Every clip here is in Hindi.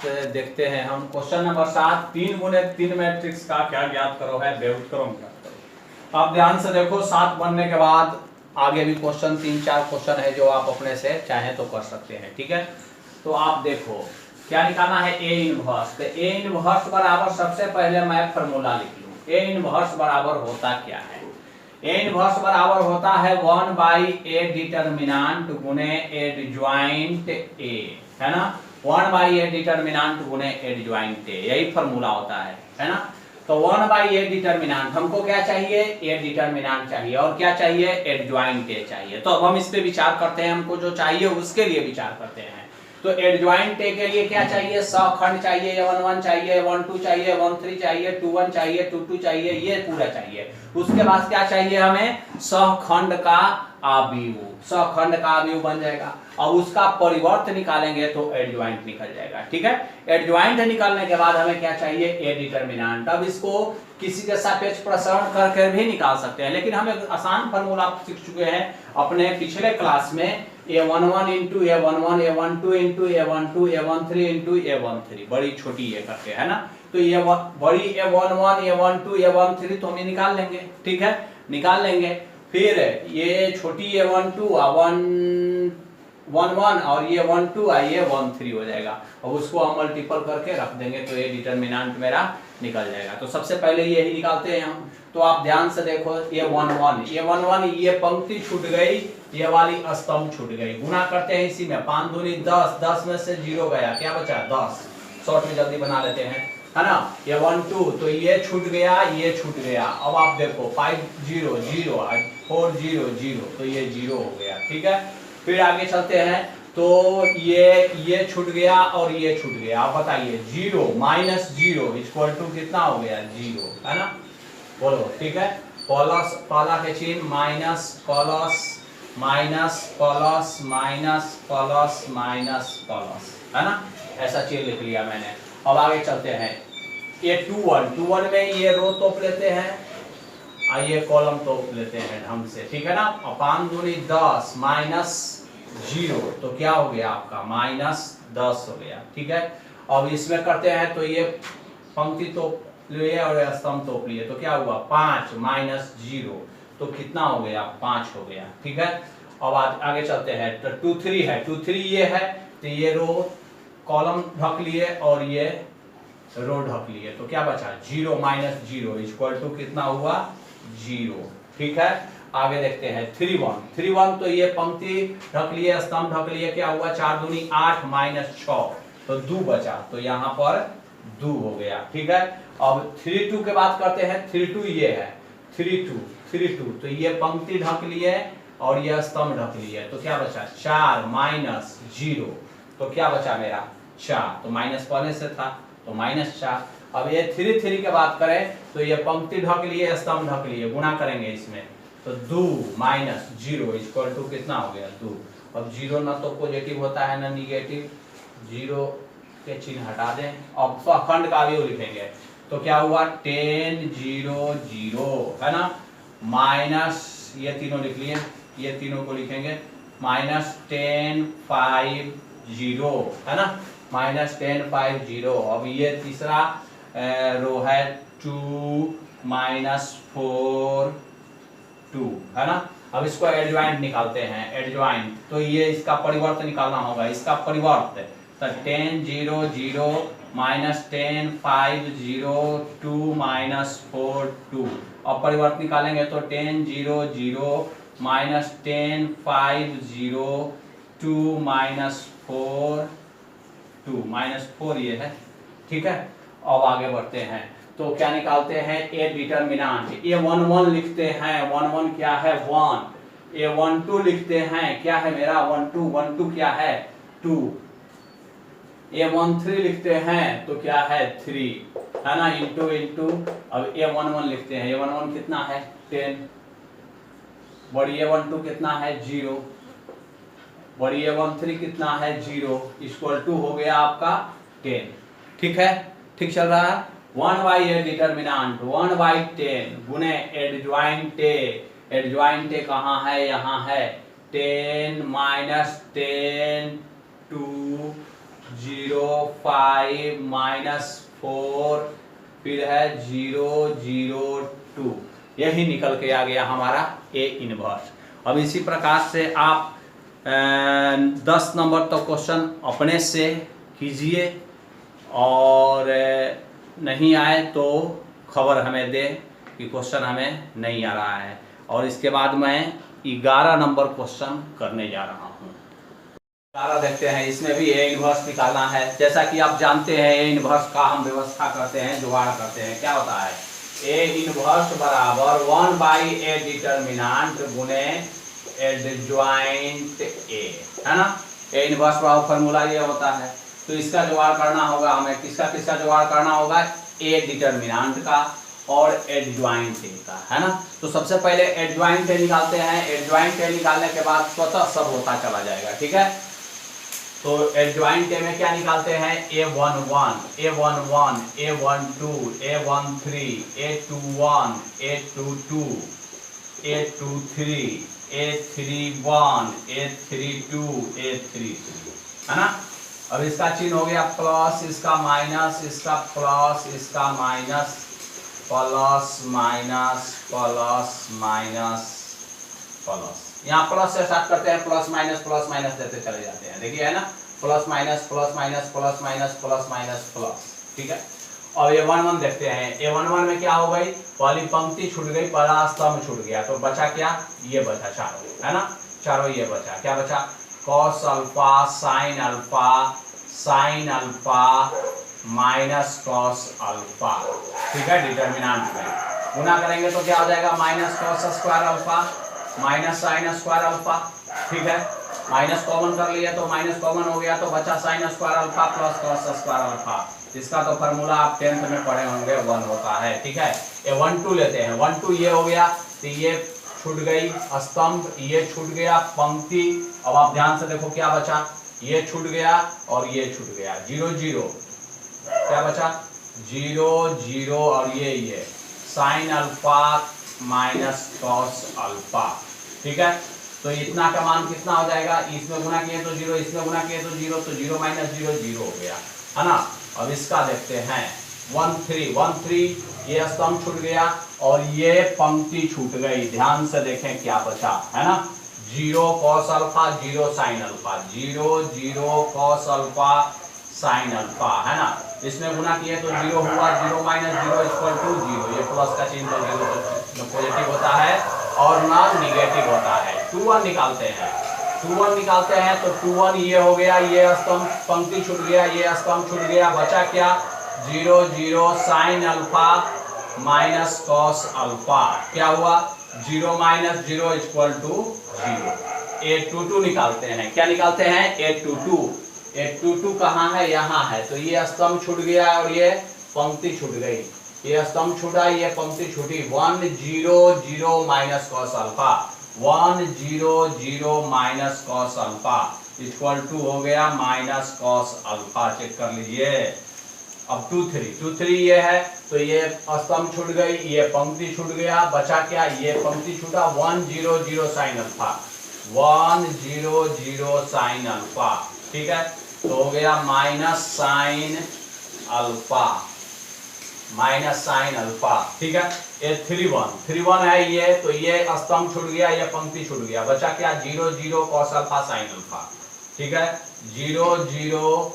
लास्ट देखते हैं हम क्वेश्चन नंबर 7, 3 गुने 3 मैट्रिक्स का क्या ज्ञात करो है, व्युत्क्रम ज्ञात करो। आप ध्यान से देखो, 7 बनने के बाद आगे भी क्वेश्चन 3-4 क्वेश्चन है जो आप अपने से चाहे तो कर सकते हैं। ठीक है, तो आप देखो क्या निकालना है, ए इनवर्स। तो ए इनवर्स बराबर, सबसे पहले मैं फॉर्मूला लिख लूं। ए इनवर्स बराबर होता क्या है, ए इनवर्स बराबर होता है 1/a डिटर्मिनेंट गुने एडज्वाइंट ए, है ना। 1/a डिटर्मिनेंट गुने एडज्वाइंट ए, यही फॉर्मूला होता है ना। तो 1/a डिटर्मिनेंट, हमको क्या चाहिए, ए डिटर्मिनेंट चाहिए, और क्या चाहिए, एडज्वाइंट ए चाहिए। तो अब हम इस पे विचार करते हैं, हमको जो चाहिए उसके लिए विचार करते हैं। तो एडज्वाइंट ए के लिए क्या चाहिए, सखंड चाहिए, 1 चाहिए, 1 चाहिए, 1 चाहिए, 2 चाहिए, 2 चाहिए, ये पूरा चाहिए। उसके बाद क्या चाहिए हमें, सखंड का अवयव, सखंड का अवयव बन जाएगा। अब उसका परिवर्त निकालेंगे तो एडज्वाइंट निकल जाएगा। ठीक है, एडज्वाइंट निकालने के बाद हमें क्या चाहिए, ए डिटर्मिनेंट। अब इसको किसी के सापेक्ष प्रसारण करके भी निकाल सकते हैं, लेकिन हम एक आसान फॉर्मूला सीख चुके हैं अपने पिछले क्लास में, a11 into a11, a12 into a12, a13 into a13, बड़ी छोटी ए करके, है ना। तो ये बड़ी a11, a12, a13 तो हम निकाल लेंगे। ठीक है, निकाल लेंगे। फिर ये छोटी a12 11 और ये 12 ये 13 हो जाएगा। अब उसको हम मल्टीपल करके रख देंगे तो ये डिटर्मिनेंट मेरा निकल जाएगा। तो सबसे पहले यही निकालते हैं हम। तो आप ध्यान से देखो, ये 11 ये पंक्ति छूट गई, ये वाली स्तंभ छूट गई। गुना करते हैं इसी में, 5 दूनी 10, 10 में से 0 गया, क्या बचा 10। शॉर्ट में जल्दी बना लेते हैं, है ना। ये 1 2 तो ये छूट गया, ये छूट गया। अब आप देखो 5 0 0 4 0 0, तो ये 0 हो गया। ठीक है, फिर आगे चलते हैं। तो ये छूट गया और ये छूट गया। आप बताइए 0 माइनस 0 इक्वल टू कितना हो गया, 0, है ना। बोलो, ठीक है। प्लस, पहला के चिन्ह minus, plus minus, plus minus, plus minus plus, है ना। ऐसा चिन्ह लिख लिया मैंने। अब आगे चलते हैं, ये 2 1 में ये रो तोप लेते हैं, आइए कॉलम तोप लेते हैं ढंग से। ठीक है ना। 5 दूनी 10 माइनस 0, तो क्या हो गया आपका, माइनस 10 हो गया। ठीक है, अब इसमें करते हैं तो ये पंक्ति तोप लिए और स्तंभ तोप लिए, तो क्या हुआ 5 माइनस 0, तो कितना हो गया, 5 हो गया। ठीक है, अब आगे चलते हैं। तो 2 3 है, 2 3 ये है, तो ये रो कॉलम ढक लिए और ये रो ढक लिए, तो क्या बचा 0 माइनस 0 इक्वल टू कितना हुआ, 0। ठीक है, आगे देखते हैं 3 1 तो ये पंक्ति ढक लिए, स्तंभ ढक लिए, क्या हुआ 4 दूनी 8 माइनस 6, तो 2 बचा, तो यहाँ पर 2 हो गया। ठीक है, अब 3 2 के बात करते हैं। 3 2 ये है, 3 2 तो ये पंक्ति ढक लिए और ये स्तंभ ढक लिए, तो क्या बचा 4 माइनस 0, तो क्या बचा मेरा 4, तो माइनस पहले से था तो माइनस 4। अब ये 3 3 के बात करें तो ये पंक्ति ढक लिए, स्तंभ ढक लिए, गुना करेंगे इसमें, तो 2 माइनस 0 इक्वल टू कितना हो गया 2। अब 0 ना तो पॉजिटिव होता है ना निगेटिव, 0 के चिन्ह हटा दें। अब सखंड का अवयव लिखेंगे, तो क्या हुआ 10 0 0, है ना। माइनस ये तीनों लिख लिए, ये तीनों को लिखेंगे, माइनस 10 5 0, है ना, माइनस 10 5 0। अब ये तीसरा रो है 2 माइनस 4 2, है ना। अब इसको एडज्वाइंट निकालते हैं, एडज्वाइंट, तो ये इसका परिवर्त निकालना होगा, इसका परिवर्त, तो 10 0 0 माइनस 10 5 0 2 माइनस 4 2। अब परिवर्त निकालेंगे तो 10 0 0 माइनस 10 5 0 2 माइनस 4 2 माइनस 4 ये है। ठीक है, अब आगे बढ़ते हैं। तो क्या निकालते हैं, ए डिटर्मिनेंट। ए 1 लिखते हैं, 1 क्या है 1। ए 1 2 लिखते हैं, क्या है मेरा 1 2 क्या है 2। ए 1 3 लिखते हैं तो क्या है 3, है ना, इंटू इंटू। अब ए 1 1 लिखते हैं, ए 1 1 कितना है 10, बड़ी ए 1 2 कितना है 0, बड़ी ए 1 3 कितना है 0, इक्वल टू हो गया आपका 10। ठीक है, ठीक चल रहा है। 1/a डिटर्मिनेंट 1/10 गुने एडज्वाइंट ए, एडज्वाइंट ए कहाँ है, यहाँ है 10 माइनस 10 2 0.05 -4 फिर है 0.02, यही निकल के आ गया हमारा ए इनवर्स। अब इसी प्रकार से आप 10 नंबर तक क्वेश्चन अपने से कीजिए, और नहीं आए तो खबर हमें दे कि क्वेश्चन हमें नहीं आ रहा है। और इसके बाद मैं 11 नंबर क्वेश्चन करने जा रहा हूँ। 11 देखते हैं, इसमें भी ए इनवर्स निकालना है। जैसा कि आप जानते हैं ए इनवर्स का हम व्यवस्था करते हैं, जुगाड़ करते हैं। क्या होता है, ए इनवर्स बराबर 1/a डिटर्मिनेंट गुने एडजॉइंट ए, है ना। ए इनवर्स बराबर फॉर्मूला ये होता है। तो इसका जुगाड़ करना होगा हमें। किसका किसका जुगाड़ करना होगा, ए डिटर्मिनेंट का और एडजॉइंट ए का, है ना। तो सबसे पहले एडजॉइंट ए निकालते हैं। एडजॉइंट ए निकालने के बाद स्वतः सब होता चला जाएगा, ठीक है। तो एडजॉइंट ए में क्या निकालते हैं, A11, A11, A12, A13, A21, A22, A23, A31, A32, A33, है ना। अब इसका चिन्ह हो गया प्लस, इसका माइनस, इसका प्लस, इसका minus, plus minus plus minus plus. यहाँ प्लस से स्टार्ट करते हैं, प्लस माइनस देते चले जाते हैं, देखिए, है ना। Plus minus plus minus plus minus plus minus plus, ठीक है। और A11 देखते हैं। A11 में क्या हो गई, पहली पंक्ति छूट गई, पहला स्तंभ छूट गया, तो बचा क्या, ये बचा चारों, है ना। चारों ये बचा, क्या बचा, cos alpha sine alpha minus cos alpha, ठीक है। डिटर्मिनेंट में गुना करेंगे तो क्या हो जाएगा, minus cos square alpha minus sine square alpha, ठीक है। माइनस कॉमन कर लिया तो माइनस कॉमन हो गया, तो बचा sine square alpha plus cos square alpha. इसका तो फार्मूला आप 10th में पढ़े होंगे, 1 होता है, ठीक है। ये 1-2 लेते हैं। 1-2 ये हो गया, तो ये छूट गई स्तंभ, ये छूट गया पंक्ति। अब आप ध्यान से देखो क्या बचा, ये छूट गया और ये छूट गया, 0-0, क्या बचा, 0-0, और ये sine alpha minus cos alpha, ठीक है। तो इतना का मान कितना हो जाएगा, इसमें गुना किए तो 0, इसमें गुना किए तो 0, तो 0 माइनस 0 0 हो गया, है ना। अब इसका देखते हैं 1-3, ये स्तंभ छूट गया और ये पंक्ति छूट गई। ध्यान से देखें क्या बचा, है ना। 0 cos alpha 0 sine alpha, 0 cos alpha sine alpha, है ना। इसमें गुना किए तो 0 हुआ, 0 माइनस 0 इक्वल टू 0। ये प्लस का चिन्ह तो 0 पॉजिटिव होता है और ना निगेटिव होता है। 2-1 निकालते हैं। 2-1 निकालते हैं तो 2-1 ये हो गया, ये स्तंभ पंक्ति छूट गया, ये स्तंभ छूट गया, बचा क्या, 0 sine alpha minus cos alpha, क्या हुआ, 0 माइनस 0 इक्वल टू 0। A22 निकालते हैं। क्या निकालते हैं, A22 कहाँ है, यहाँ है। तो ये स्तंभ छूट गया और ये पंक्ति छूट गई, ये स्तंभ छूटा, ये पंक्ति छूटी। 1-0-0 minus cos alpha, 1-0-0 minus cos alpha equal to हो गया माइनस कॉस अल्फा। चेक कर लीजिए। अब 2-3 ये है, तो ये स्तंभ छूट गई, ये पंक्ति छूट गया, बचा क्या, ये पंक्ति छूटा, 1-0-0 साइन अल्फा, 1-0-0 साइन अल्फा, ठीक है। तो हो गया माइनस साइन अल्फा, ठीक है। ये 3-1 है ये, तो ये स्तंभ छूट गया, ये पंक्ति छूट गया, बचा क्या, 0-0 कॉस अल्फा साइन अल्फा, ठीक है। 0-0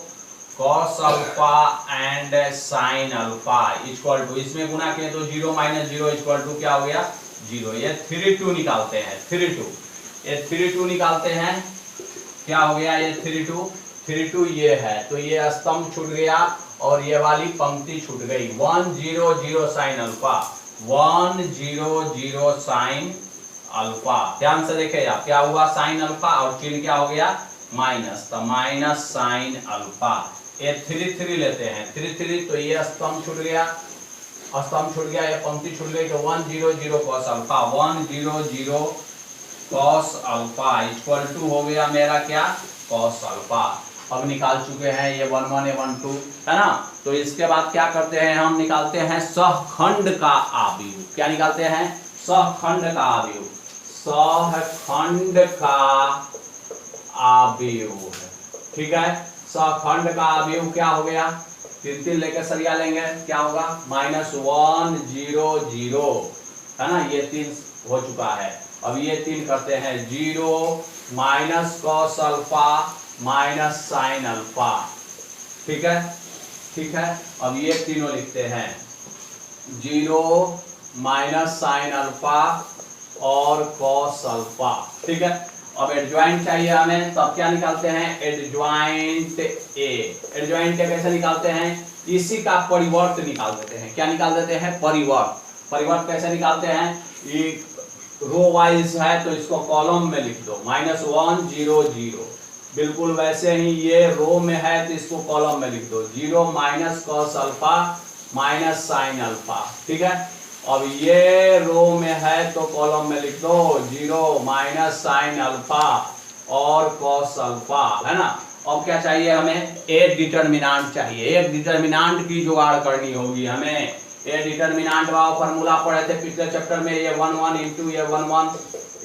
cos alpha and sine alpha equal to, इसमें गुना किए तो 0 माइनस 0 इक्वल टू क्या हो गया, 0। ये 3-2 निकालते हैं, 3-2 निकालते हैं, क्या हो गया, ये 3-2 ये है, तो ये स्तंभ छूट गया और ये वाली पंक्ति छूट गई। 1-0-0 साइन अल्फा, 1-0-0 साइन अल्फा। ध्यान से देखे आप, क्या हुआ, साइन अल्फा और चिन्ह क्या हो गया, माइनस, तो माइनस साइन अल्फा। ये 3-3 लेते हैं। 3-3 तो ये स्तंभ छूट गया, ये पंक्ति छूट गई, तो 1-0-0 cos alpha, 1-0-0 cos alpha equal to हो गया मेरा क्या, कॉस अल्फा। अब निकाल चुके हैं ये 1-1 1-2, है ना। तो इसके बाद क्या करते हैं, हम निकालते हैं सहखंड का आव्यूह। क्या निकालते हैं, सहखंड का आव्यूह, सहखंड का आव्यूह, ठीक है। सखंड का अवयव क्या हो गया, 3 3 लेकर सरिया लेंगे, क्या होगा -1 0 0, है ना, ये 3 हो चुका है। अब ये 3 करते हैं, 0 minus cos alpha minus sine alpha, ठीक है, ठीक है। अब ये तीनों लिखते हैं, 0 माइनस साइन अल्फा और कॉस अल्फा, ठीक है। अब एडजॉइंट चाहिए हमें, तो अब क्या निकालते हैं, एडजॉइंट ए। एडजॉइंट ए कैसे निकालते हैं, इसी का परिवर्त निकाल देते हैं। क्या निकाल देते हैं, परिवर्त। परिवर्त कैसे निकालते हैं, ये रो वाइज है तो इसको कॉलम में लिख दो, -1 0 0। बिल्कुल वैसे ही ये रो में है तो इसको कॉलम में लिख दो, 0 minus cos alpha minus sine alpha, ठीक है। अब ये रो में है तो कॉलम में लिख दो, 0 माइनस साइन अल्फा और कॉस अल्फा, है ना। अब क्या चाहिए हमें, एक डिटर्मिनांट चाहिए। एक डिटर्मिनांट की जुगाड़ करनी होगी हमें। ये डिटर्मिनांट वाला फॉर्मूला पढ़े थे पिछले चैप्टर में, A11 into A11,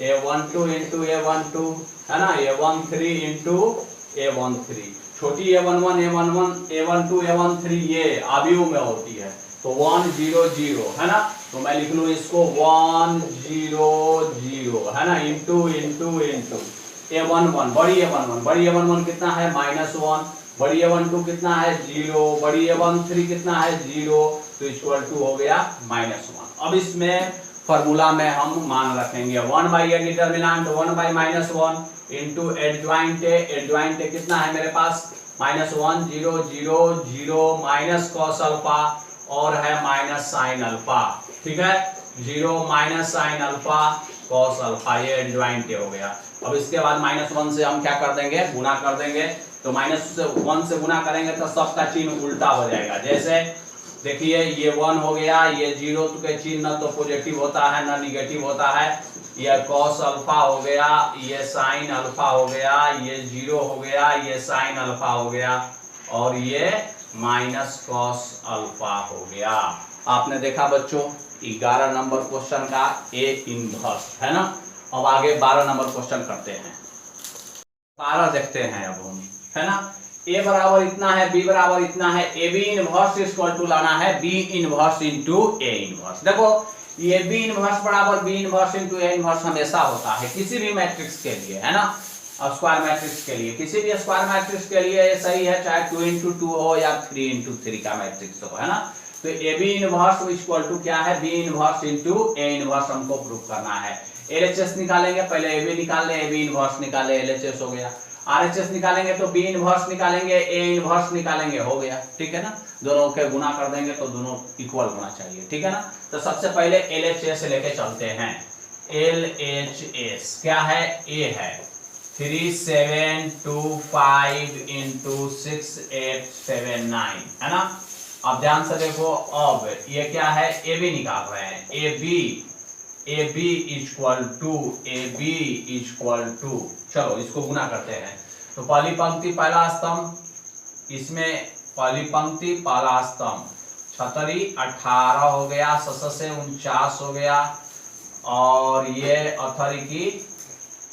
A12 into A12, है ना, A13 इंटू A13। छोटी A11 A11 A12 A13 ये अवयव में होती है, तो 1 0 0, है ना। तो मैं लिख लूं इसको 1 0 0, है ना, इंटू इंटू इंटू A11, बड़ी A11, बड़ी A11 कितना है -1, बड़ी A12 कितना है 0, बड़ी A13 कितना है 0, तो इक्वल टू हो गया -1। अब इसमें फॉर्मूला में हम मान रखेंगे 1 by A determinant 1 by -1 into adjoint A. Adjoint A कितना है मेरे पास, -1 0 0 0 माइनस कॉस अल्फा और है माइनस साइन अल्फा, ठीक है, 0 minus sine alpha cos alpha, ये एडजॉइंट हो गया। अब इसके बाद -1 से हम क्या कर देंगे, गुना कर देंगे। तो -1 से गुना करेंगे तो सबका चिन्ह उल्टा हो जाएगा। जैसे देखिए ये 1 हो गया, ये 0 के चिन्ह न तो पॉजिटिव होता है न निगेटिव होता है। ये कॉस अल्फा हो गया, ये साइन अल्फा हो गया, ये 0 हो गया, ये साइन अल्फा हो गया और ये माइनस कॉस अल्फा हो गया। आपने देखा बच्चों 11 नंबर क्वेश्चन का ए इनवर्स, है ना। अब आगे 12 नंबर क्वेश्चन करते हैं। 12 देखते हैं अब हम, है ना। ए बराबर इतना है, बी बराबर इतना है, A B inverse equal to लाना है B inverse into A inverse. देखो ये बी इनवर्स बराबर B inverse into A inverse हमेशा होता है किसी भी मैट्रिक्स के लिए, है ना। स्क्वायर मैट्रिक्स के लिए, किसी भी स्क्वायर मैट्रिक्स के लिए ये सही है, चाहे 2 इंटू 2 हो या 3 इंटू 3 का मैट्रिक्स हो, है ना। तो A B inverse equal to क्या है, B inverse into A inverse हमको प्रूव करना है। एलएचएस निकालेंगे, पहले ए बी निकाल ले, ए बी इनवर्स निकाले, एलएचएस हो गया। आरएचएस निकालेंगे तो बी इनवर्स निकालेंगे, ए इनवर्स निकालेंगे, हो गया, ठीक है ना। दोनों के गुना कर देंगे तो दोनों इक्वल होना चाहिए, ठीक है ना। तो सबसे पहले एलएचएस लेके चलते हैं। एलएचएस क्या है, ए है 3725 इंटू 6879, है ना। अब ध्यान से देखो, अब ये क्या है, ए बी निकाल रहे हैं। ए बी इक्वल टू, चलो इसको गुना करते हैं। तो पहली पंक्ति पहला स्तंभ, इसमें पहली पंक्ति पहला स्तंभ 36 18 हो गया, 7 से 49 हो गया और ये अथरी की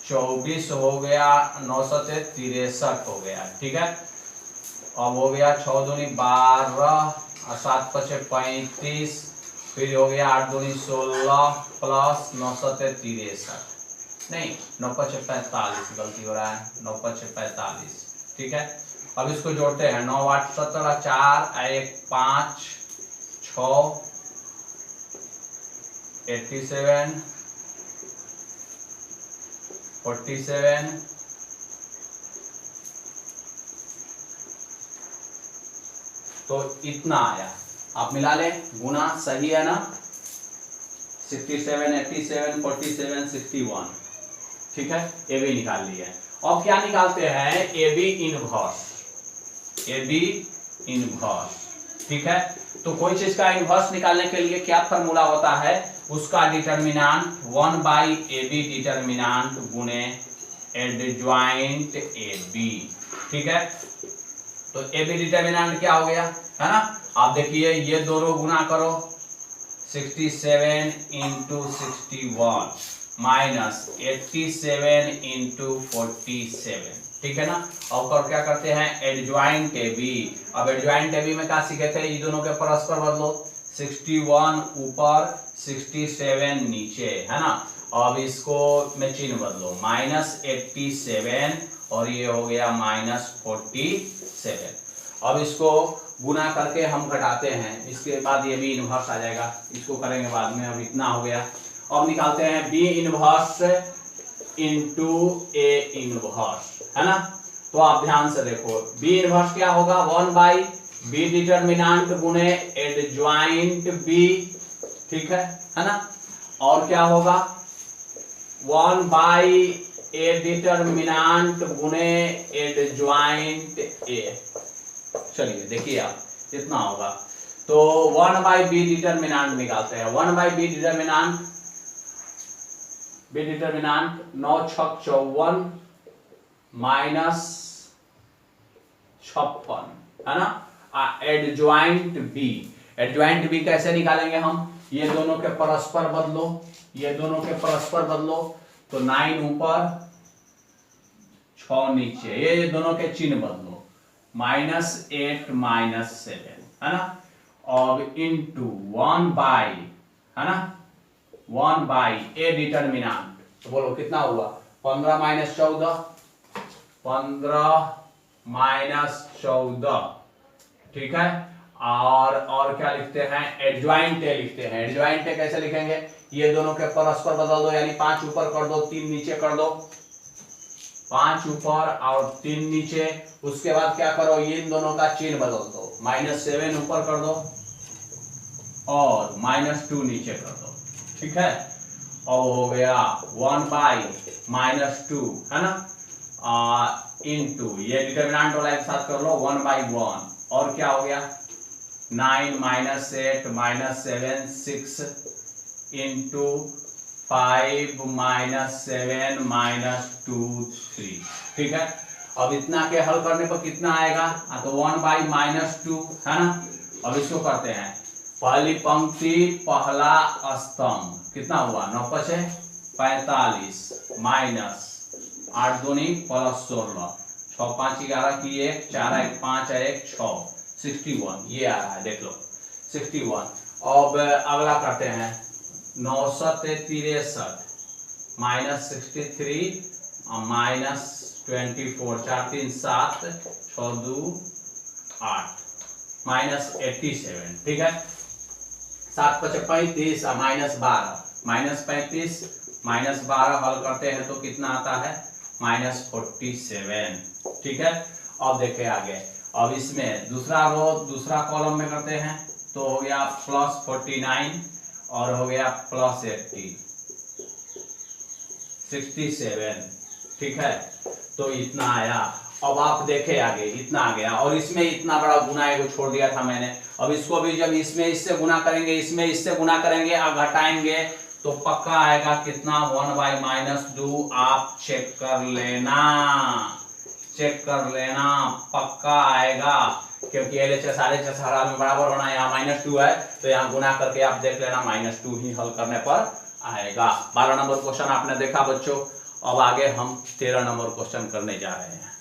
24 हो गया, 9 से 63 हो गया, ठीक है। अब हो गया 6 दूनी 12 और 7 पचे 35, फिर हो गया 8 दूनी 16 प्लस 9 से 63, नहीं 9 पचे 45, गलती हो रहा है, 9 पचे 45, ठीक है। अब इसको जोड़ते हैं, 9 8 17 4 1 5 6 87 47 तो इतना आया। आप मिला ले, गुना सही है ना, 67 87 47 61, ठीक है। ए बी निकाल लिया। अब क्या निकालते हैं, A B inverse, A B inverse, ठीक है। तो कोई चीज का इनवर्स निकालने के लिए क्या फॉर्मूला होता है, उसका determinant 1 by A B determinant गुने एडजॉइंट ए बी, ठीक है। तो ए बी डिटर्मिनेंट क्या हो गया, है ना। आप देखिए ये दोनों गुना करो, 67 इंटू 61 माइनस 87 इंटू 47, ठीक है ना। और कर क्या करते हैं, एडजॉइंट ए बी। अब एडजॉइंट ए बी में क्या सीखे थे, ये दोनों के परस्पर बदलो, 61 ऊपर 67 नीचे, है ना। अब इसको में चिन्ह बदलो, -87 और ये हो गया -47। अब इसको गुना करके हम घटाते हैं, इसके बाद ये बी इनवर्स आ जाएगा, इसको करेंगे बाद में। अब इतना हो गया। अब निकालते हैं B inverse into A inverse, है ना। तो आप ध्यान से देखो, बी इनवर्स क्या होगा, 1/b डिटर्मिनेंट गुने एडजॉइंट बी, ठीक है ना। और क्या होगा, 1/a डिटर्मिनेंट गुने एडजॉइंट ए। चलिए देखिए आप, इतना होगा। तो 1/b डिटर्मिनेंट निकालते हैं। 1/b डिटर्मिनेंट, बी डिटर्मिनेंट 9 छक 54 -56, है ना। एडजॉइंट बी, एडजॉइंट बी कैसे निकालेंगे हम, ये दोनों के परस्पर बदलो, ये दोनों के परस्पर बदलो, तो 9 ऊपर 6 नीचे, ये दोनों के चिन्ह बदलो, -8 -7, है ना। और इंटू 1/, है ना, 1/a डिटर्मिनेंट, तो बोलो कितना हुआ, 15 - 14, 15 - 14, ठीक है। और क्या लिखते हैं, एडजॉइंट ए लिखते हैं। एडजॉइंट ए कैसे लिखेंगे, ये दोनों के परस्पर बदल दो, यानी 5 ऊपर कर दो 3 नीचे कर दो, 5 ऊपर और 3 नीचे। उसके बाद क्या करो, ये इन दोनों का चिन्ह बदल दो, -7 ऊपर कर दो और -2 नीचे कर दो, ठीक है। और हो गया 1/-2, है ना, इंटू ये डिटर्मिनेंट वाला एक साथ कर लो, 1/1। और क्या हो गया, 9 -8 -7 6 इंटू 5 -7 -2 3, ठीक है। अब इतना के हल करने पर कितना आएगा, तो 1/-2, है ना। अब इसको करते हैं, पहली पंक्ति पहला स्तंभ कितना हुआ, 9 × 5 = 45 -8 दूनी +16, 6 × 5 = 11 की 1 4 1 5 1 6 61, ये आ रहा है, देख लो 61। अब अगला करते हैं, 9 × 7 = 63 -63 -24, 4 3 7 6 2 8 -87, ठीक है। 7 × 5 = 35 -12 -12 हल करते हैं तो कितना आता है, -47, ठीक है। अब देखें आगे, अब इसमें दूसरा रो दूसरा कॉलम में करते हैं, तो हो गया +49 और हो गया +80 67, ठीक है। तो इतना आया। अब आप देखें आगे, इतना आ गया, और इसमें इतना बड़ा गुना एगो छोड़ दिया था मैंने। अब इसको भी जब इसमें इससे गुना करेंगे, इसमें इससे गुना करेंगे और घटाएंगे तो पक्का आएगा कितना, 1/-2। आप चेक कर लेना, चेक कर लेना, पक्का आएगा, क्योंकि LHS RHS हर हाल में बराबर होना है। यहाँ -2 है तो यहाँ गुना करके आप देख लेना, -2 ही हल करने पर आएगा। 12 नंबर क्वेश्चन आपने देखा बच्चों। अब आगे हम 13 नंबर क्वेश्चन करने जा रहे हैं।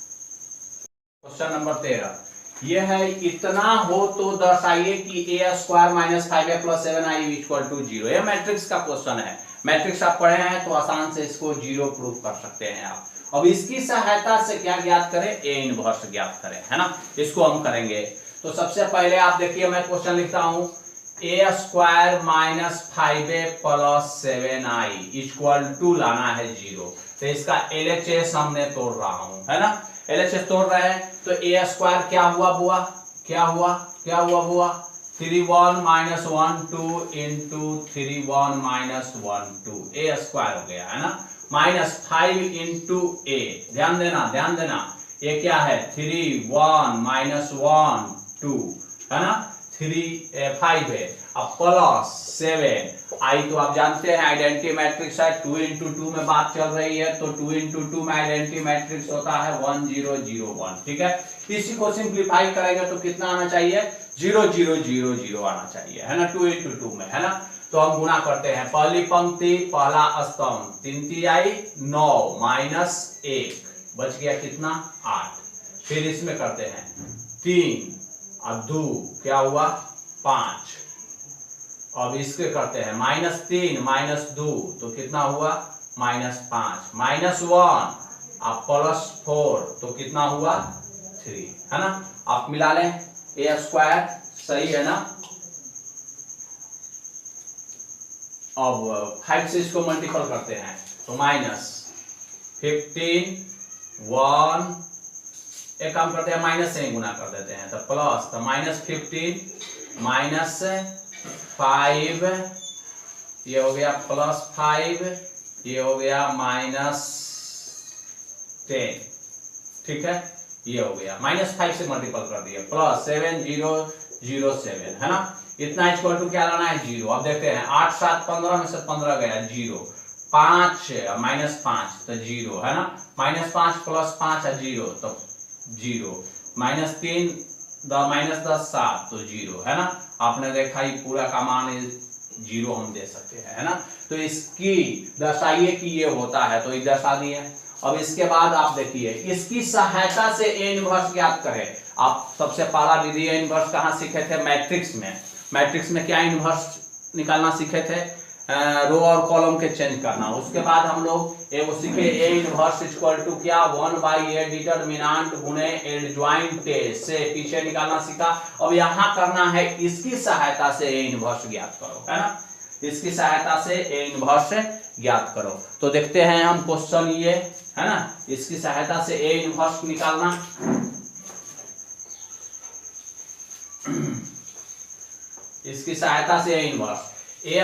क्वेश्चन नंबर 13 ये है, इतना हो तो दर्शाइए कि a² - 5a + 7i = 0। यह मैट्रिक्स का क्वेश्चन है। मैट्रिक्स आप पढ़े हैं तो आसान से इसको 0 प्रूफ कर सकते हैं आप। अब इसकी सहायता से क्या ज्ञात करें, a इनवर्स ज्ञात करें, है ना। इसको हम करेंगे। तो सबसे पहले आप देखिए, मैं क्वेश्चन लिखता हूं, a² - 5a + 7i = लाना है 0। तो इसका LHS हमने तोड़ रहा हूं, है ना। LHS तोड़ रहे हैं तो a² क्या हुआ बुआ, क्या हुआ बुआ, 31 - 1 2 इंटू 31 - 1 2, a² हो गया, है ना। -5 इंटू a, ध्यान देना, ये क्या है, 3 1 - 1 2, है ना, 5 है। अब +7 आई, तो आप जानते हैं आइडेंटिटी मैट्रिक्स है, 2 इंटू 2 में बात चल रही है, तो 2 इंटू 2 में आइडेंटिटी मैट्रिक्स होता है 1 0 0 1, ठीक है। इसी को सिंप्लीफाई करेंगे तो कितना आना चाहिए, 0 0 0 0 आना चाहिए, है ना, 2 इंटू 2 में, है ना। तो हम गुना करते हैं, पहली पंक्ति पहला स्तंभ 3 3 आई 9 -1 बच गया कितना 8। फिर इसमें करते हैं 3 और 2 क्या हुआ 5। अब इसके करते हैं -3 -2 तो कितना हुआ -5 -1 और +4 तो कितना हुआ 3, है ना। आप मिला लें a² सही है ना। अब 5 से इसको मल्टीपल करते हैं तो -15 1 एक काम करते हैं माइनस से ही गुना कर देते हैं तो प्लस तो -15 -5 ये हो गया +5 ये हो गया -10 ठीक है। ये हो गया -5 से मल्टीपल कर दिया +7007 है ना। इतना इक्वल टू क्या लाना है 0। अब देखते हैं 8 7 15 में से 15 गया 0 5 -5 तो 0 है ना। -5 + 5 है 0 तो 0 -3 -10 7 तो 0 है ना। आपने देखा ही पूरा का मान 0 हम दे सकते हैं है ना। तो इसकी दर्शाइए कि ये होता है तो ये दर्शा दिए। अब इसके बाद आप देखिए इसकी सहायता से ए इनवर्स ज्ञात करें। आप सबसे पहला विधि ए इनवर्स कहाँ सीखे थे मैट्रिक्स में। मैट्रिक्स में क्या इनवर्स निकालना सीखे थे रो और कॉलम के चेंज करना। उसके बाद हम लोग एगो सीखे ए इनवर्स इक्वल टू क्या 1/a डिटरमिनेंट गुणे एडजॉइंट से पीछे निकालना सीखा। अब यहाँ करना है इसकी सहायता से ए इनवर्स ज्ञात करो है ना। इसकी सहायता से ए इनवर्स ज्ञात करो तो देखते हैं हम क्वेश्चन ये है ना। इसकी सहायता से ए इनवर्स निकालना इसकी सहायता से A inverse a²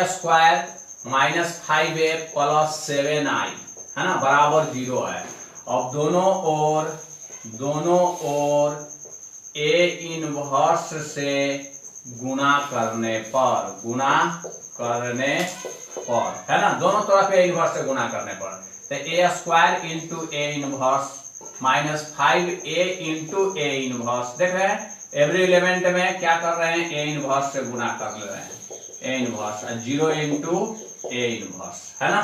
-5a + 7i है ना बराबर 0 है। अब दोनों ओर a इनवर्स से गुणा करने पर है ना। दोनों तरफ a इनवर्स से गुणा करने पर तो a² × a inverse -5a × a inverse देख रहे हैं। एवरी एलिमेंट में क्या कर रहे हैं a इनवर्स से गुणा कर ले रहे हैं a इनवर्स 0 × a इनवर्स है ना।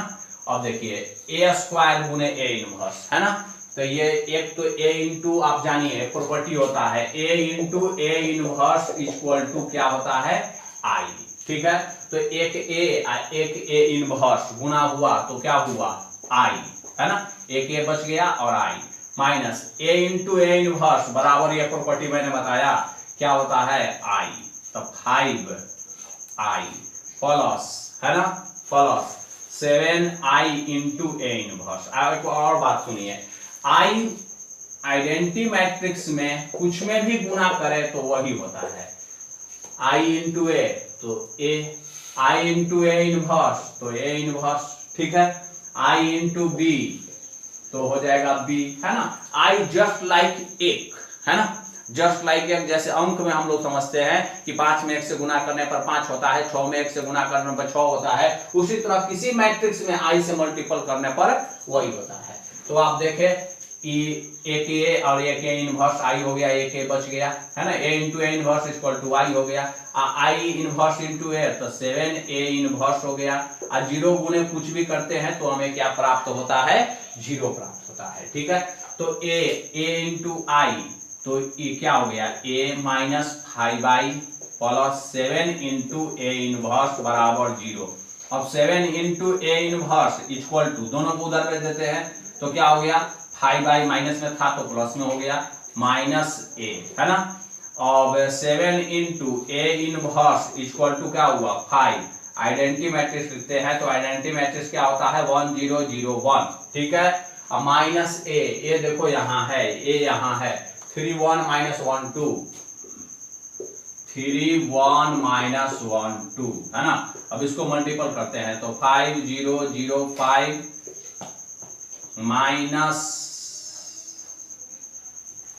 अब देखिए a² × a इनवर्स है ना। तो ये एक तो a इंटू आप जानिए प्रॉपर्टी होता है a × a inverse equal to क्या होता है I ठीक है। तो एक a इनवर्स गुना हुआ तो क्या हुआ I है ना। एक a बच गया और I minus a × a inverse बराबर ये प्रॉपर्टी मैंने बताया क्या होता है I तो 5I प्लस है ना प्लस 7I × a इनवर्स। एक और बात सुनिए I आइडेंटिटी मैट्रिक्स में कुछ में भी गुना करे तो वही होता है I × a तो a I × a इनवर्स तो a इनवर्स ठीक है। I × b तो हो जाएगा b है ना। I जस्ट लाइक एक है ना जस्ट लाइक एक जैसे अंक में हम लोग समझते हैं कि 5 में 1 से गुना करने पर 5 होता है 6 में 1 से गुना करने पर 6 होता है उसी तरह किसी मैट्रिक्स में I से मल्टीपल करने पर वही होता है। तो आप देखें एक a और एक a इनवर्स I हो गया एक a बच गया है ना। a × a inverse equal to I हो गया I इनवर्स × a तो 7a इनवर्स हो गया। 0 गुने कुछ भी करते हैं तो हमें क्या प्राप्त होता है 0 प्राप्त होता है ठीक है। तो a × I तो ये क्या हो गया a -5i + 7 × a इनवर्स बराबर 0। अब 7 × a इनवर्स इक्वल टू दोनों को उधर भेज देते हैं तो क्या हो गया 5i माइनस में था तो प्लस में हो गया -a है ना। अब 7 × a इनवर्स इक्वल टू क्या हुआ 5। आइडेंटिटी मैट्रिक्स लिखते हैं तो आइडेंटिटी मैट्रिक्स क्या होता है 1 0 0 1 ठीक है। अब -a देखो यहाँ है a यहाँ है 3 1 - 1 2 3 1 - 1 2 है ना। अब इसको मल्टीपल करते हैं तो 5 0 0 5 माइनस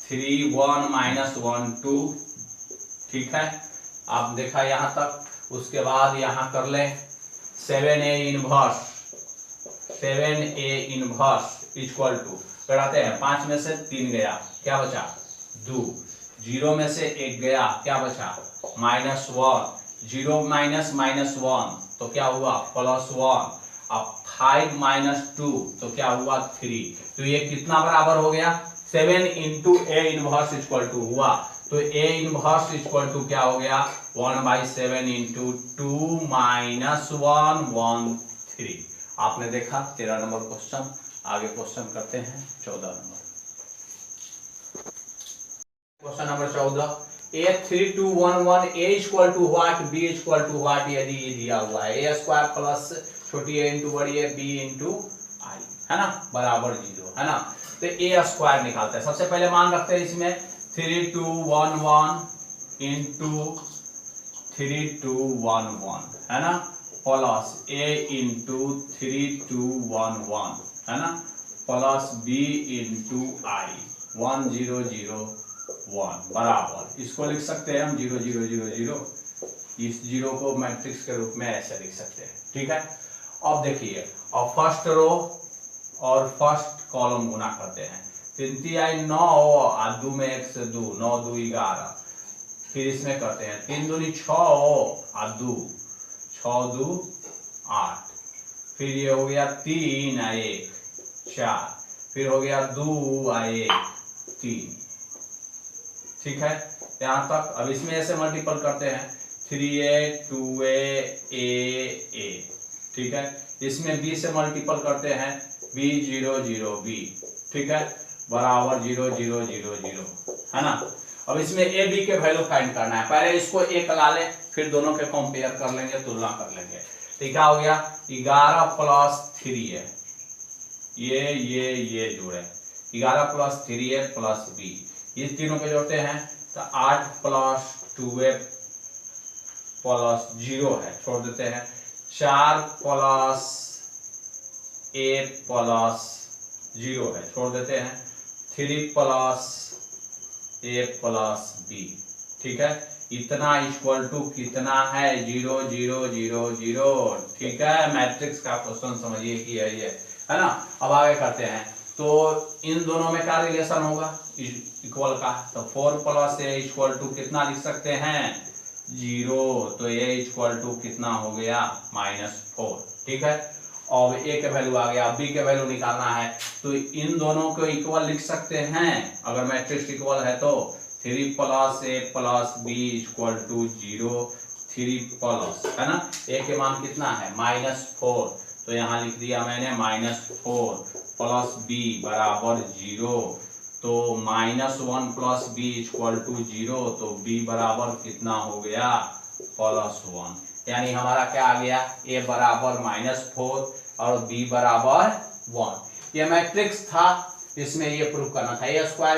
3 1 - 1 2 ठीक है। आप देखा यहाँ तक। उसके बाद यहाँ कर ले 7a इनवर्स इक्वल टू कराते हैं 5 में से 3 गया क्या बचा 2 0 में से 1 गया क्या बचा -1 0 - -1 तो क्या हुआ +1। अब 5 माइनस 2 तो क्या हुआ 3। तो ये कितना बराबर हो गया 7 into A inverse equal to हुआ। तो ए इनवर्स इक्वल टू क्या हो गया 1/7 इंटू 2 माइनस 1 1 3। आपने देखा 13 नंबर क्वेश्चन। आगे क्वेश्चन करते हैं 14 नंबर। Question number 14 A3211 A equal to what B equal to what यदि ये दिया हुआ है A स्क्वायर प्लस छोटी a इंटू बड़ी a B इंटू आई है ना बराबर 0 है ना। तो A स्क्वायर निकालते हैं। सबसे पहले मान रखते हैं इसमें 3211 इंटू 3211 है ना प्लस A इंटू 3211 है ना प्लस B इंटू आई 1001 बराबर इसको लिख सकते हैं हम 0 0 0 0। इस 0 को मैट्रिक्स के रूप में ऐसे लिख सकते हैं ठीक है। अब देखिए और फर्स्ट रो और फर्स्ट कॉलम गुना करते हैं 3 3 आई 9 और 2 में 1 से 2 9 2 11। फिर इसमें करते हैं 3 दूनी 6 और 2 6 2 8। फिर ये हो गया 3 और 1 4। फिर हो गया 2 और 1 3 ठीक है यहाँ तक। अब इसमें ऐसे मल्टीपल करते हैं 3a 2a a ठीक है। इसमें b से मल्टीपल करते हैं b 0 0 b ठीक है बराबर 0 0 0 0 है ना। अब इसमें a b के वैल्यू फाइंड करना है। पहले इसको एक ला लें फिर दोनों के कंपेयर कर लेंगे तुलना कर लेंगे। तो क्या हो गया 11 प्लस 3a ये जुड़े 11 प्लस 3a प्लस b ये तीनों के जोड़ते हैं तो 8 प्लस 2a प्लस 0 है छोड़ देते हैं 4 प्लस a प्लस 0 है छोड़ देते हैं 3 प्लस a प्लस b ठीक है। इतना इक्वल टू कितना है 0 0 0 0 ठीक है। मैट्रिक्स का क्वेश्चन समझिए कि ये है ना। अब आगे करते हैं तो इन दोनों में क्या रिलेशन होगा इक्वल का। तो 4 प्लस a इक्वल टू कितना लिख सकते हैं 0। तो a इक्वल टू कितना हो गया -4 ठीक है। अब a के वैल्यू आ गया। b के वैल्यू निकालना है तो इन दोनों को इक्वल लिख सकते हैं अगर मैट्रिक्स इक्वल है तो 3 plus a plus b equal to 0 3 plus है ना a के मान कितना है -4 तो यहाँ लिख दिया मैंने -4 प्लस b बराबर 0। तो -1 प्लस b इक्वल टू 0 तो b बराबर कितना हो गया +1। यानी हमारा क्या आ गया a बराबर -4 और b बराबर 1। ये मैट्रिक्स था इसमें ये प्रूफ करना था। a स्क्वायर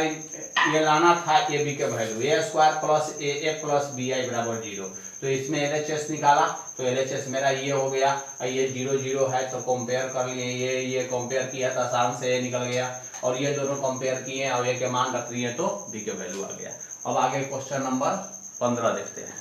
ये लाना था a b के value a square plus a plus b आई बराबर 0। तो इसमें LHS निकाला तो LHS मेरा ये हो गया और ये 0 0 है तो कंपेयर कर लिए ये कंपेयर किया तो आसान से ये निकल गया और ये दोनों कंपेयर किए और ये के मान रख दिए तो b के वैल्यू आ गया। अब आगे क्वेश्चन नंबर 15 देखते हैं।